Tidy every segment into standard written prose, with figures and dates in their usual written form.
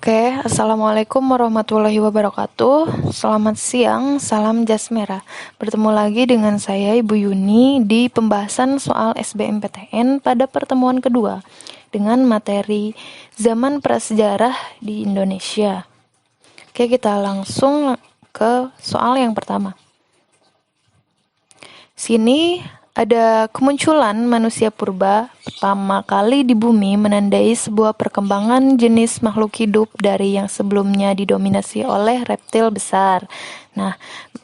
Oke, Assalamualaikum warahmatullahi wabarakatuh. Selamat siang, salam Jasmera. Bertemu lagi dengan saya Ibu Yuni di pembahasan soal SBMPTN pada pertemuan kedua dengan materi zaman prasejarah di Indonesia. Oke, kita langsung ke soal yang pertama. Sini ada kemunculan manusia purba pertama kali di bumi menandai sebuah perkembangan jenis makhluk hidup dari yang sebelumnya didominasi oleh reptil besar. Nah,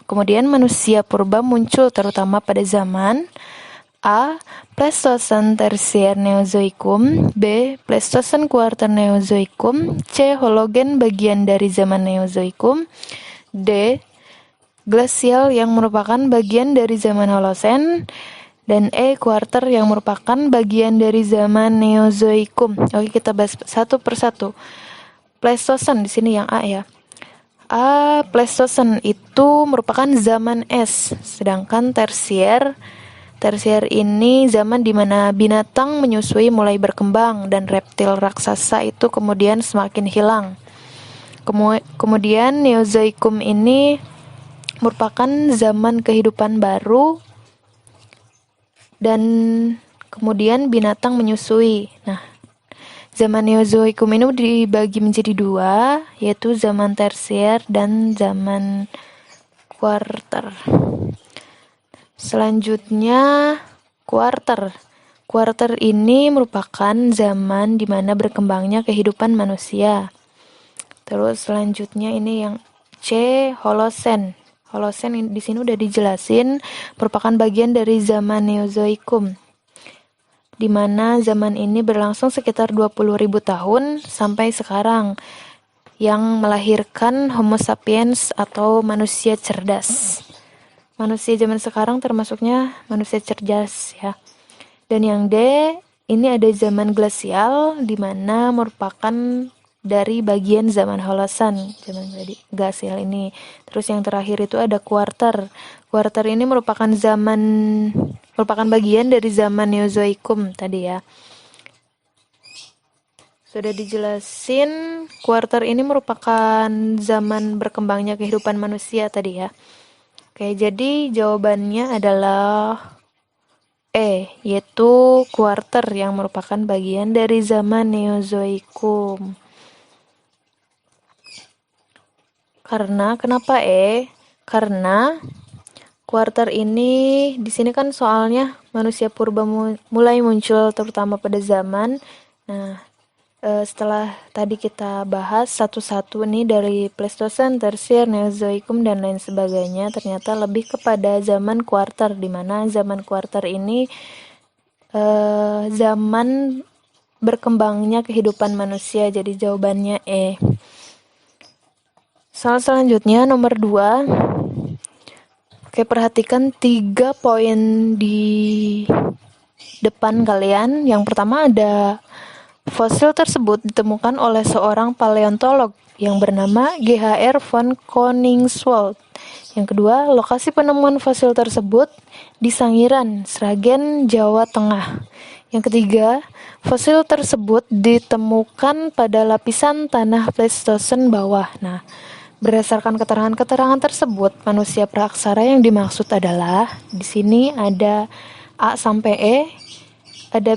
kemudian manusia purba muncul terutama pada zaman A. Pleistosen Tersier Neozoikum, B. Pleistosen Kuarter Neozoikum, C. Hologen bagian dari zaman Neozoikum, D. Glasial yang merupakan bagian dari zaman Holosen, dan Kuarter yang merupakan bagian dari zaman Neozoikum. Oke, kita bahas satu persatu. Pleistosen di sini yang A ya. Pleistosen itu merupakan zaman es, sedangkan Tersier ini zaman di mana binatang menyusui mulai berkembang dan reptil raksasa itu kemudian semakin hilang. Kemudian Neozoikum ini merupakan zaman kehidupan baru dan kemudian binatang menyusui. Nah, zaman Neozoikum ini dibagi menjadi dua, yaitu zaman Tersier dan zaman Kuarter. Selanjutnya, Kuarter. Kuarter ini merupakan zaman di mana berkembangnya kehidupan manusia. Terus selanjutnya ini yang C, Holosen. Holosen di sini udah dijelasin merupakan bagian dari zaman Neozoikum, di mana zaman ini berlangsung sekitar 20.000 tahun sampai sekarang, yang melahirkan Homo sapiens atau manusia cerdas. Manusia zaman sekarang termasuknya manusia cerdas ya. Dan yang D, ini ada zaman glasial, di mana merupakan dari bagian zaman Holosen, zaman glasial ini. Terus yang terakhir itu ada Kuarter. Kuarter ini merupakan bagian dari zaman Neozoikum tadi ya. Sudah dijelasin, Kuarter ini merupakan zaman berkembangnya kehidupan manusia tadi ya. Oke, jadi jawabannya adalah yaitu Kuarter yang merupakan bagian dari zaman Neozoikum. Kenapa Karena Kuarter ini di sini kan soalnya manusia purba mulai muncul terutama pada zaman. Nah, setelah tadi kita bahas satu-satu nih dari Pleistosen, Tersier, Neozoikum dan lain sebagainya, ternyata lebih kepada zaman Kuarter, di mana zaman Kuarter ini zaman berkembangnya kehidupan manusia. Jadi jawabannya Soal selanjutnya nomor 2. Oke, perhatikan 3 poin di depan kalian. Yang pertama ada fosil tersebut ditemukan oleh seorang paleontolog yang bernama G.H.R. von Koningswald. Yang kedua, lokasi penemuan fosil tersebut di Sangiran, Sragen, Jawa Tengah. Yang ketiga, fosil tersebut ditemukan pada lapisan tanah Pleistosen bawah. Nah, berdasarkan keterangan-keterangan tersebut, manusia praaksara yang dimaksud adalah di sini ada A sampai E, ada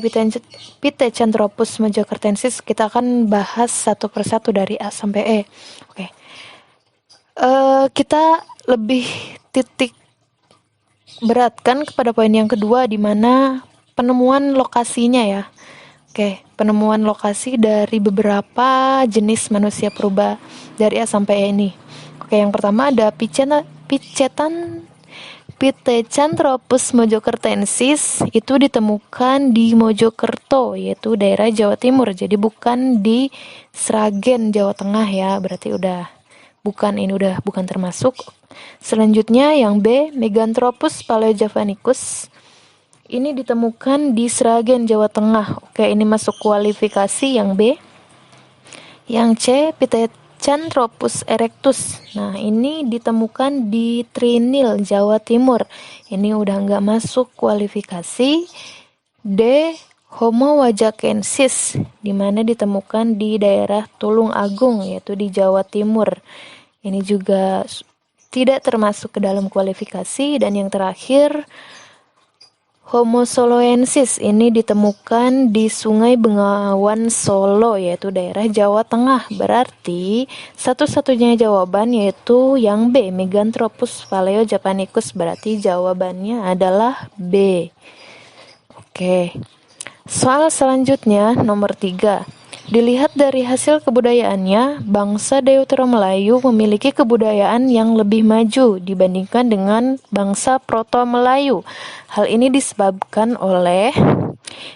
Pithecanthropus mojokertensis. Kita akan bahas satu persatu dari A sampai E. Oke. Kita lebih titik beratkan kepada poin yang kedua, di mana penemuan lokasinya ya. Oke, penemuan lokasi dari beberapa jenis manusia purba dari A sampai E ini. Oke, yang pertama ada Pithecanthropus mojokertensis, itu ditemukan di Mojokerto, yaitu daerah Jawa Timur. Jadi bukan di Sragen, Jawa Tengah ya. Berarti udah bukan termasuk. Selanjutnya yang B, Meganthropus paleojavanicus. Ini ditemukan di Sragen, Jawa Tengah. Oke, ini masuk kualifikasi yang B. Yang C, Pithecanthropus erectus. Nah, ini ditemukan di Trinil, Jawa Timur. Ini udah nggak masuk kualifikasi. D, Homo wajakensis, di mana ditemukan di daerah Tulung Agung, yaitu di Jawa Timur. Ini juga tidak termasuk ke dalam kualifikasi. Dan yang terakhir, Homo soloensis, ini ditemukan di Sungai Bengawan Solo, yaitu daerah Jawa Tengah. Berarti satu-satunya jawaban yaitu yang B, Meganthropus paleojapanicus. Berarti jawabannya adalah B. Oke. Soal selanjutnya, nomor 3. Dilihat dari hasil kebudayaannya, bangsa Deutero-Melayu memiliki kebudayaan yang lebih maju dibandingkan dengan bangsa Proto-Melayu. Hal ini disebabkan oleh,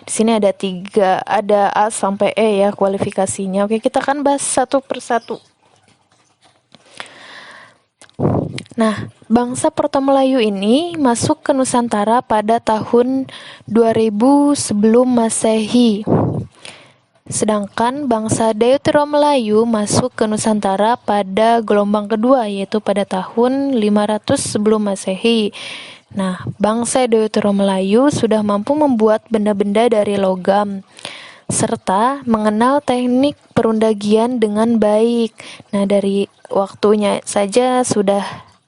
di sini ada 3, ada A sampai E ya kualifikasinya. Oke, kita akan bahas satu persatu. Nah, bangsa Proto-Melayu ini masuk ke Nusantara pada tahun 2000 sebelum Masehi. Sedangkan bangsa Deutero-Melayu masuk ke Nusantara pada gelombang kedua, yaitu pada tahun 500 sebelum Masehi. Nah, bangsa Deutero-Melayu sudah mampu membuat benda-benda dari logam serta mengenal teknik perundagian dengan baik. Nah, dari waktunya saja sudah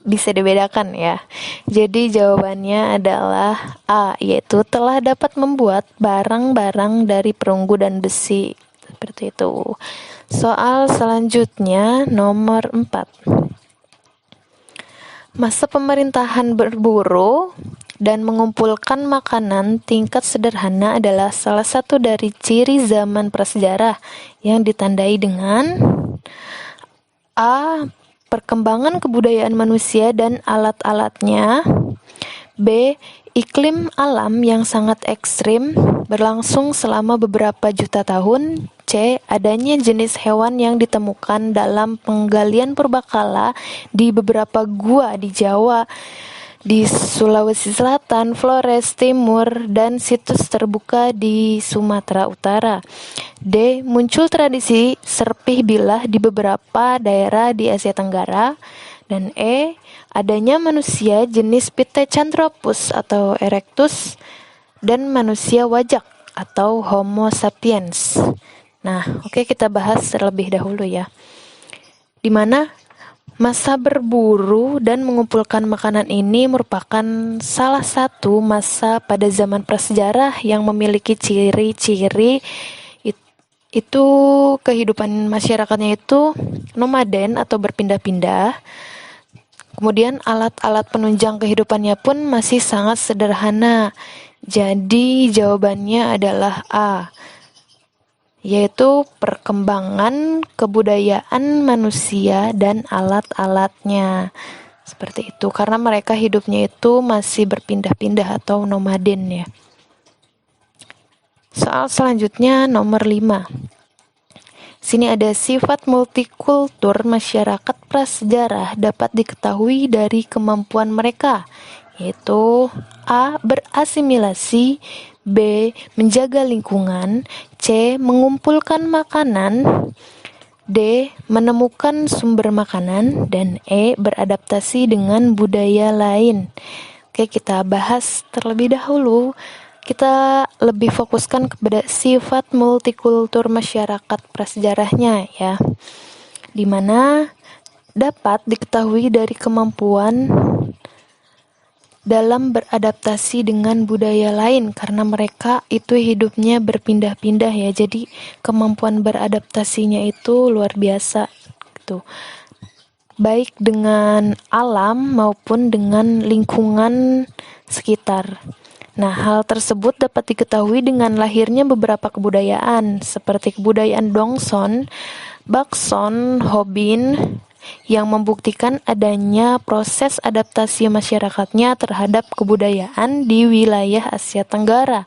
bisa dibedakan ya. Jadi jawabannya adalah A, yaitu telah dapat membuat barang-barang dari perunggu dan besi. Seperti itu. Soal selanjutnya nomor 4. Masa pemerintahan berburu dan mengumpulkan makanan tingkat sederhana adalah salah satu dari ciri zaman prasejarah yang ditandai dengan A, perkembangan kebudayaan manusia dan alat-alatnya. B, iklim alam yang sangat ekstrim berlangsung selama beberapa juta tahun. C, adanya jenis hewan yang ditemukan dalam penggalian purbakala di beberapa gua di Jawa, di Sulawesi Selatan, Flores Timur, dan situs terbuka di Sumatera Utara. D, muncul tradisi serpih bilah di beberapa daerah di Asia Tenggara. Dan E, adanya manusia jenis Pithecanthropus atau Erectus dan manusia wajak atau Homo sapiens. Nah, oke, kita bahas terlebih dahulu ya. Dimana masa berburu dan mengumpulkan makanan ini merupakan salah satu masa pada zaman prasejarah yang memiliki ciri-ciri itu kehidupan masyarakatnya itu nomaden atau berpindah-pindah. Kemudian alat-alat penunjang kehidupannya pun masih sangat sederhana. Jadi jawabannya adalah A, yaitu perkembangan kebudayaan manusia dan alat-alatnya. Seperti itu, karena mereka hidupnya itu masih berpindah-pindah atau nomaden ya. Soal selanjutnya nomor 5. Sini ada sifat multikultur masyarakat prasejarah dapat diketahui dari kemampuan mereka, yaitu A, berasimilasi, B, menjaga lingkungan, C, mengumpulkan makanan, D, menemukan sumber makanan, dan E, beradaptasi dengan budaya lain. Oke, kita bahas terlebih dahulu. Kita lebih fokuskan kepada sifat multikultur masyarakat prasejarahnya ya, dimana dapat diketahui dari kemampuan dalam beradaptasi dengan budaya lain karena mereka itu hidupnya berpindah-pindah ya, jadi kemampuan beradaptasinya itu luar biasa gitu, baik dengan alam maupun dengan lingkungan sekitar. Nah, hal tersebut dapat diketahui dengan lahirnya beberapa kebudayaan, seperti kebudayaan Dongson, Bakson, Hobin, yang membuktikan adanya proses adaptasi masyarakatnya terhadap kebudayaan di wilayah Asia Tenggara.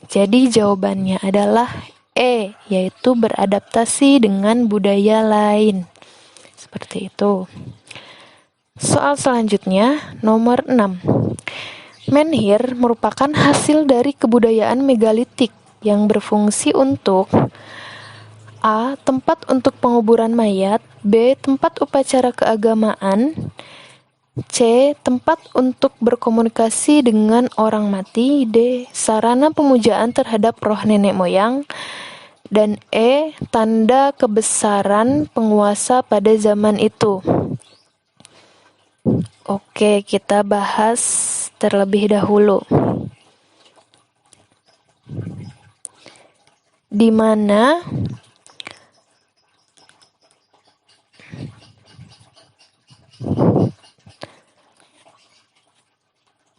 Jadi jawabannya adalah E, yaitu beradaptasi dengan budaya lain. Seperti itu. Soal selanjutnya, nomor 6. Menhir merupakan hasil dari kebudayaan megalitik yang berfungsi untuk A, tempat untuk penguburan mayat, B, tempat upacara keagamaan, C. Tempat untuk berkomunikasi dengan orang mati. D. Sarana pemujaan terhadap roh nenek moyang. Dan E. Tanda kebesaran penguasa pada zaman itu. Oke, kita bahas terlebih dahulu. Di mana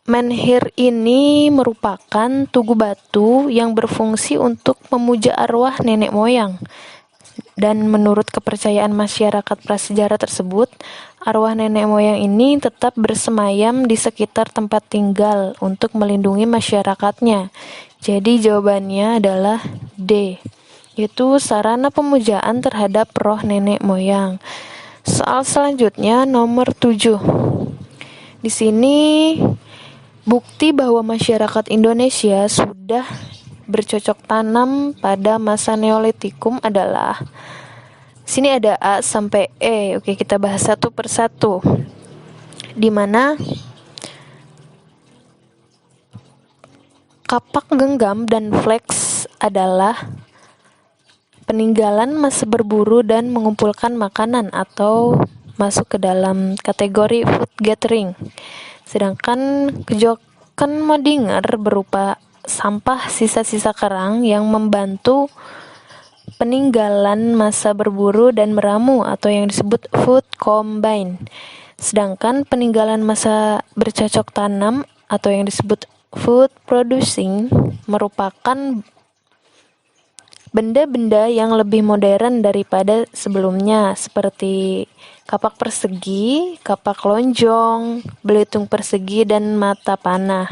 menhir ini merupakan tugu batu yang berfungsi untuk memuja arwah nenek moyang. Dan menurut kepercayaan masyarakat prasejarah tersebut, arwah nenek moyang ini tetap bersemayam di sekitar tempat tinggal untuk melindungi masyarakatnya. Jadi jawabannya adalah D, yaitu sarana pemujaan terhadap roh nenek moyang. Soal selanjutnya nomor 7. Di sini bukti bahwa masyarakat Indonesia sudah bercocok tanam pada masa Neolitikum adalah, sini ada A sampai E. Oke, kita bahas satu persatu. Di mana kapak genggam dan flax adalah peninggalan masa berburu dan mengumpulkan makanan atau masuk ke dalam kategori food gathering. Sedangkan kejokan modinger berupa sampah sisa-sisa kerang yang membantu peninggalan masa berburu dan meramu atau yang disebut food combine. Sedangkan peninggalan masa bercocok tanam atau yang disebut food producing merupakan benda-benda yang lebih modern daripada sebelumnya, seperti kapak persegi, kapak lonjong, belitung persegi, dan mata panah.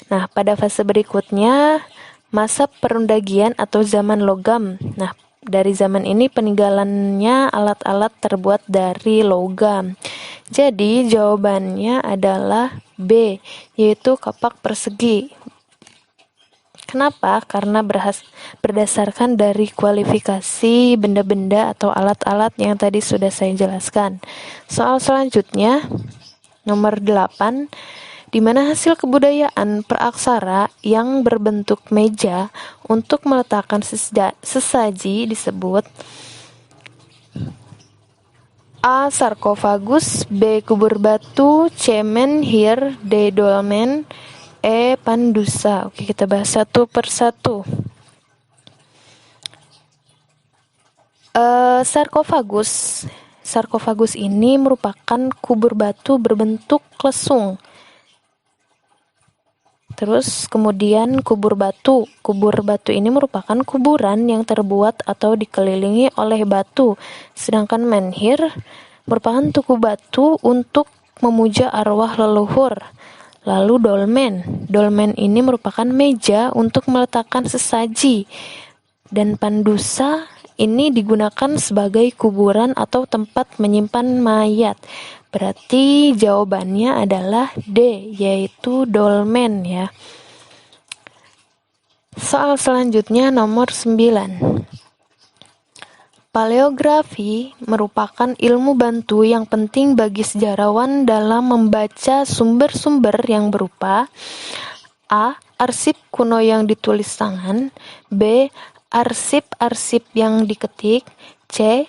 Nah, pada fase berikutnya, masa perundagian atau zaman logam. Nah, dari zaman ini peninggalannya alat-alat terbuat dari logam. Jadi, jawabannya adalah B, yaitu kapak persegi. Kenapa? Karena berdasarkan dari kualifikasi benda-benda atau alat-alat yang tadi sudah saya jelaskan. Soal selanjutnya, nomor 8, di mana hasil kebudayaan praaksara yang berbentuk meja untuk meletakkan sesaji disebut A. Sarkofagus, B. Kubur batu, C. Menhir, D. Dolmen, E. Pandusa. Oke, kita bahas satu persatu. Sarkofagus ini merupakan kubur batu berbentuk lesung. Terus kemudian kubur batu. Kubur batu ini merupakan kuburan yang terbuat atau dikelilingi oleh batu. Sedangkan menhir merupakan tugu batu untuk memuja arwah leluhur. Lalu dolmen ini merupakan meja untuk meletakkan sesaji. Dan pandusa ini digunakan sebagai kuburan atau tempat menyimpan mayat. Berarti jawabannya adalah D, yaitu dolmen ya. Soal selanjutnya nomor 9. Paleografi merupakan ilmu bantu yang penting bagi sejarawan dalam membaca sumber-sumber yang berupa A. Arsip kuno yang ditulis tangan, B. Arsip-arsip yang diketik, C.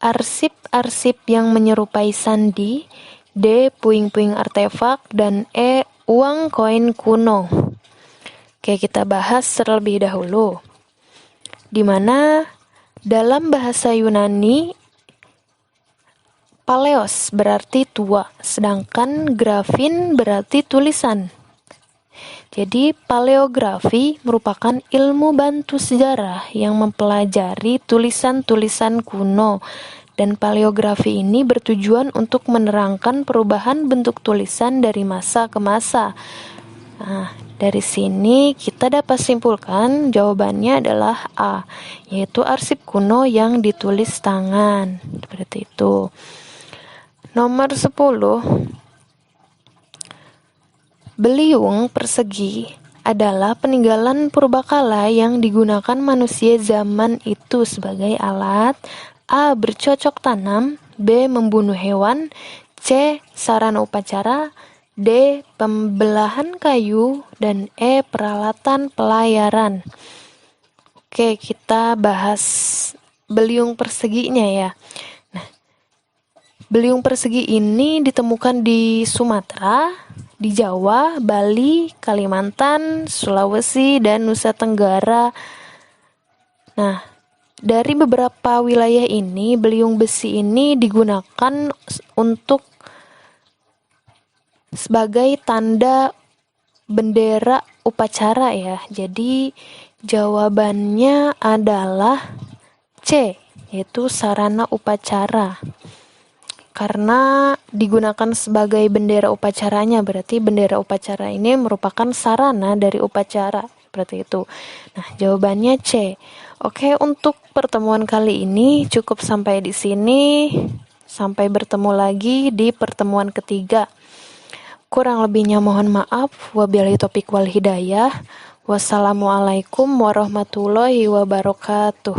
Arsip-arsip yang menyerupai sandi, D. Puing-puing artefak, dan E. Uang koin kuno. Oke, kita bahas terlebih dahulu. Di mana dalam bahasa Yunani, paleos berarti tua, sedangkan grafin berarti tulisan. Jadi, paleografi merupakan ilmu bantu sejarah yang mempelajari tulisan-tulisan kuno. Dan paleografi ini bertujuan untuk menerangkan perubahan bentuk tulisan dari masa ke masa. Nah, dari sini kita dapat simpulkan jawabannya adalah A, yaitu arsip kuno yang ditulis tangan. Seperti itu. Nomor 10. Beliung persegi adalah peninggalan purbakala yang digunakan manusia zaman itu sebagai alat A. Bercocok tanam, B. Membunuh hewan, C. Sarana upacara. D. Pembelahan kayu. Dan E. Peralatan pelayaran. Oke, kita bahas beliung perseginya ya. Nah, beliung persegi ini ditemukan di Sumatera, di Jawa, Bali, Kalimantan, Sulawesi, dan Nusa Tenggara. Nah, dari beberapa wilayah ini, beliung besi ini digunakan untuk sebagai tanda bendera upacara ya. Jadi jawabannya adalah C, yaitu sarana upacara. Karena digunakan sebagai bendera upacaranya, berarti bendera upacara ini merupakan sarana dari upacara, seperti itu. Nah, jawabannya C. Oke, untuk pertemuan kali ini cukup sampai di sini. Sampai bertemu lagi di pertemuan ketiga. Kurang lebihnya mohon maaf. Wabillahi taufiq wal hidayah. Wassalamualaikum warahmatullahi wabarakatuh.